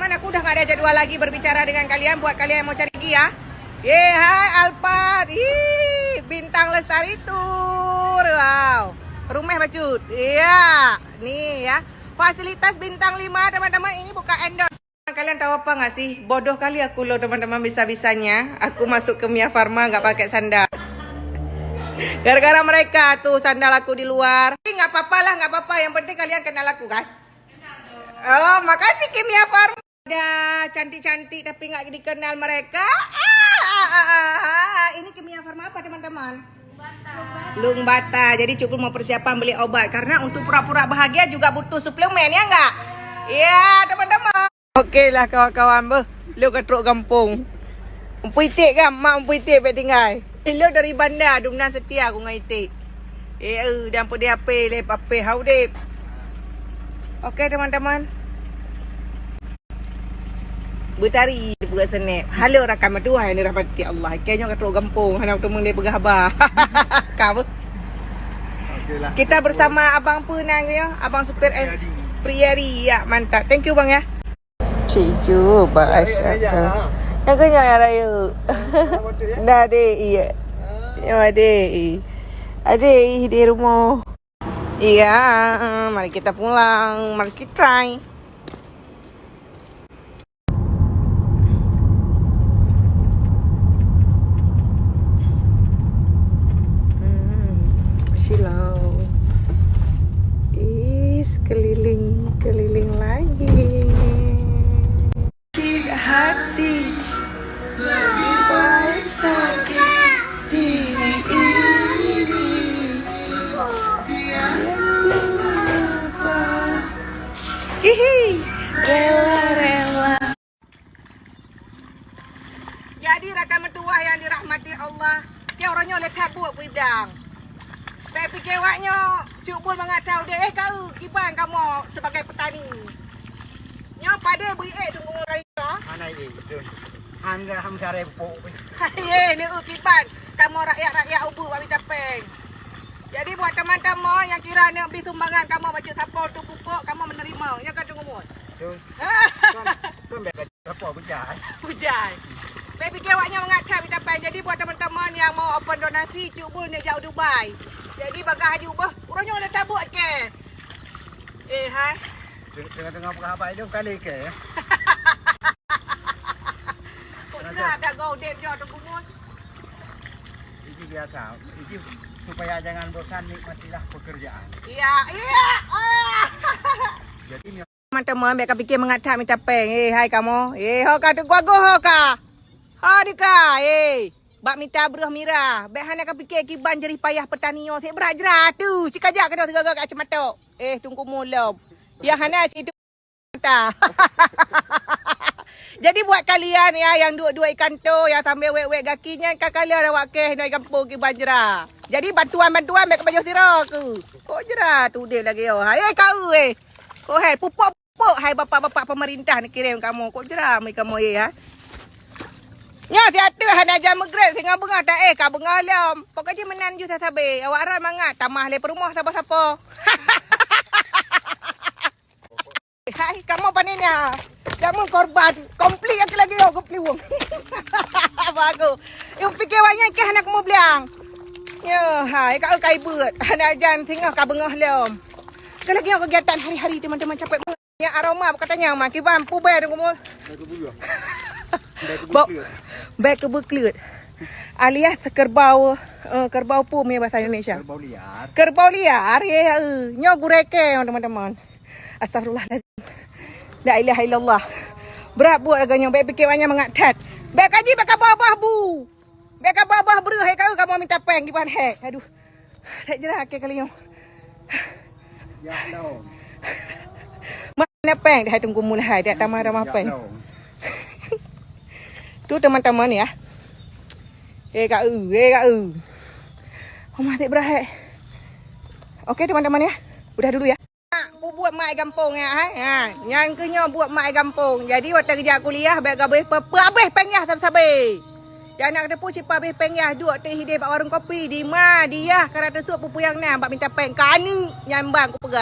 teman-teman, aku udah gak ada jadwal lagi berbicara dengan kalian. Buat kalian yang mau cari Gia, hai Alphard, Bintang Lestari Tour. Wow, rumah bacut. Iya, nih ya, fasilitas bintang 5 teman-teman. Ini bukan endorse. Kalian tahu apa gak sih? Bodoh kali aku loh teman-teman, bisa-bisanya aku masuk ke Mia Farma gak pakai sandal. Gara-gara mereka tuh sandal aku di luar. Tapi gak apa-apa lah, gak apa-apa. Yang penting kalian kenal aku kan. Oh, makasih Kimia Farma. Ada cantik-cantik tapi nggak dikenal mereka. Ini Kimia Farma apa teman-teman? Lungbata. Jadi cukup mau persiapan beli obat. Karena untuk pura-pura bahagia juga butuh suplemen, ya nggak? Iya teman-teman. Oke lah kawan-kawan. Lu ketruk kampung. Umpuitik kan? Mak umpuitik baik tinggal. Lu dari bandar. Dumna setia aku dengan itik. Dan pun dia apa. Lep-apa. Haudip. Oke teman-teman. Bertari buat senep. Halo rakam dua yang dirahmati Allah. Kayaknya ketua kampung hendak temu dia bergabar. Kau. Okeylah. Kita bersama Abang Penang ya, Abang Supir Priyadi. Ya, mantap. Thank you bang ya. Cicu bahasa. Yang kenyang ya raya. Dah deh iya. Ya deh. Ada di rumah. Iya, mari kita pulang, mari kita try. Silau. Keliling lagi. Hati lebih baik sakit diri ini. Rela. Jadi rakan mertua yang dirahmati Allah, dia orangnya oleh kabut bidang. Baik fikir waknya, cuk pun mengatau dia, kau kiban kamu sebagai petani. Nyo pada bui tunggu kali kau. Mana ini betul. Ham cari pupuk. Ye, ni kiban. Kamu rakyat ubu bagi tapeng. Jadi buat teman-teman yang kira nak beli sumbangan kamu baca siapa tu pupuk, kamu menerima. Ya kan tunggu mut. Tuan biar siapa hujan. Hujan. Baik fikir waknya mengatau bagi tapeng. Jadi buat teman-teman yang mau open donasi, cuk pun dia jauh Dubai. Jadi bagah haji ubah, orangnya ada tabuk ke. Hai. Tengah-tengah apa itu kali ke ya. Sudah ada gaudep je tu bungun. Ini biasa. Ini supaya jangan bosan nikmatilah pekerjaan. Iya. Jadi teman-teman, mereka fikir mengatap minta peng. Hai kamu. Hoka tu gua hoka. Ha dika. Bak minta beruh mirah. Baik hana ka fikir kiban jerih payah petani yo. Sik berat jerah tu. Cik ajak kena tegak kat cematok. Tunggu mulam. Ya hana situ mata. Jadi buat kalian ya yang dua ikan tu yang sambil wek-wek gakinya kan kalian awak ke dari kampung kiban jerah. Jadi bantuan-bantuan mek baju sira ke. Kok jerah tu dia lagi yo. Kau Kau pupuk hai bapak-bapak pemerintah nak kirim kamu. Kok jerah mai kamu ya. Nya tiada hana jam maghrib singa bengah tak ka bengah lam. Pokoknya menan ju sasabe. Awak ran mangat tamah le perumah siapa-siapa. Hai kamu panenya. Kamu korban. Komplit aku lagi yo komplit wong. Bagus. Yung fikir wanya ke hana kamu bilang. Ya, hai kau kai beut. Hana jam singa ka bengah lam. Kalau lagi kegiatan hari-hari teman-teman capek yang aroma katanya mak kiban pubai tu kamu. Baik ke berkelut. Alias kerbau pum ya bahasa Indonesia. Kerbau liar. Ya, nyo gureke teman-teman. Astagfirullahaladzim. La ilaha illallah. Berat buat agaknya. Baik fikir banyak mengatat. Baik kaji baik babah bu. Baik babah beruh. Hai kau kamu minta peng kiban hek. Aduh. Tak jerak ke kali yo. ya no. Mana peng dah tunggu mulai dia tamah-tamah peng. Tu teman-teman ya. Kak Oh mati berakhir. Okey teman-teman ya. Udah dulu ya. Buat mak kampung ya. Yang kenyo buat mak kampung. Jadi waktu kerja kuliah baik habis habis pengyah sabe-sabe. Yang nak depu cipa habis pengyah duk teh hidih pak warung kopi di ma dia kerana suap pupu yang nam bak minta peng kani nyambang ku pegang.